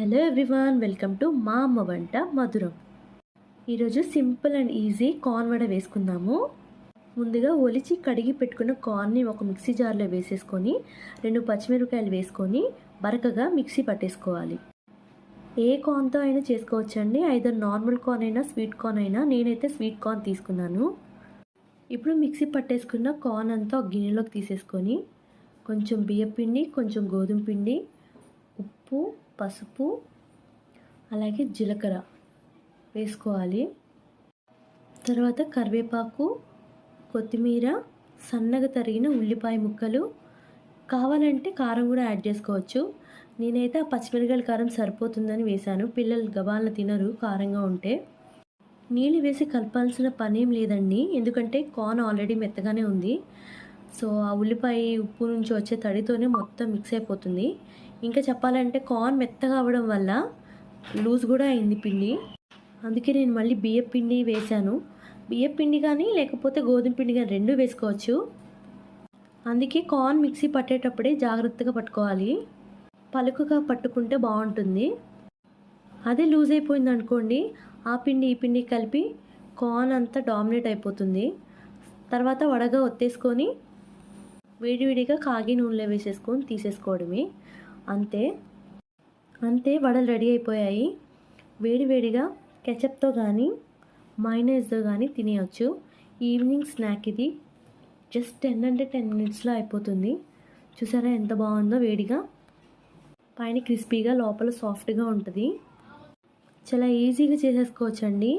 Hello everyone, welcome to మా అమ్మ వంట మధురం. ఈరోజు simple and easy corn vada వేసుకుందాము. ముందుగా ఒలిచి కడిగి పెట్టుకున్న కార్న్ని ఒక మిక్సీ జార్లో వేసేసుకొని 2 పచ్చిమిరపకాయలు వేసుకొని బరకగా మిక్సీ పట్టేసుకోవాలి. ఏ కార్న్తో అయినా చేసుకోవచ్చండి, ఐదర్ నార్మల్ కార్న్ అయినా స్వీట్ కార్న్ అయినా. నేనైతే స్వీట్ కార్న్ తీసుకున్నాను. ఇప్పుడు మిక్సీ పట్టేసుకున్న కార్న్ అంతా ఒక గిన్నెలోకి తీసేసుకొని కొంచెం బియ్యపిండి, కొంచెం గోధుమ పిండి, ఉప్పు, పసుపు, అలాగే జీలకర్ర వేసుకోవాలి. తర్వాత కరివేపాకు, కొత్తిమీర, సన్నగా తరిగిన ఉల్లిపాయ ముక్కలు, కావాలంటే కారం కూడా యాడ్ చేసుకోవచ్చు. నేనైతే ఆ పచ్చిమిరపకాయల కారం సరిపోతుందని వేశాను. పిల్లలు గబాలను తినరు కారంగా ఉంటే. నీళ్ళు వేసి కలపాల్సిన పనేం లేదండి, ఎందుకంటే కార్న్ ఆల్రెడీ మెత్తగానే ఉంది. సో ఆ ఉల్లిపాయ ఉప్పు నుంచి వచ్చే తడితోనే మొత్తం మిక్స్ అయిపోతుంది. ఇంకా చెప్పాలంటే కార్న్ మెత్తగా అవ్వడం వల్ల లూజ్ కూడా అయింది పిండి. అందుకే నేను మళ్ళీ బియ్యం పిండి వేశాను. బియ్యం పిండి కానీ లేకపోతే గోధుమ పిండి కానీ రెండు వేసుకోవచ్చు. అందుకే కార్న్ మిక్సీ పట్టేటప్పుడే జాగ్రత్తగా పట్టుకోవాలి. పలుకుగా పట్టుకుంటే బాగుంటుంది. అదే లూజ్ అయిపోయింది అనుకోండి, ఆ పిండి ఈ పిండి కలిపి కార్న్ అంతా డామినేట్ అయిపోతుంది. తర్వాత వడగా ఒత్తేసుకొని వేడివేడిగా కాగి నూనెలో వేసేసుకొని తీసేసుకోవడమే. అంతే వడలు రెడీ అయిపోయాయి. వేడివేడిగా కెచప్తో కానీ మైనస్తో కానీ తినేయచ్చు. ఈవినింగ్ స్నాక్ ఇది. జస్ట్ 10 మినిట్స్లో అయిపోతుంది. చూసారా ఎంత బాగుందో, వేడిగా పైన క్రిస్పీగా లోపల సాఫ్ట్గా ఉంటుంది. చాలా ఈజీగా చేసేసుకోవచ్చండి.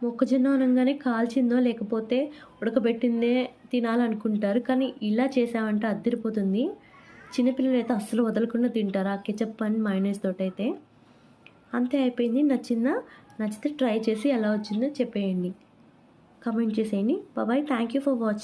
మొక్కజొన్న అనగానే కాల్చిందో లేకపోతే ఉడకబెట్టిందే తినాలనుకుంటారు, కానీ ఇలా చేసామంటే అద్దరిపోతుంది. చిన్నపిల్లలు అయితే అస్సలు వదలకుండా తింటారు ఆ కెచప్ అండ్ మైనస్ తోటైతే. అంతే, అయిపోయింది. నచ్చితే ట్రై చేసి ఎలా వచ్చిందో చెప్పేయండి, కమెంట్ చేసేయండి. Bye, thank you for watching.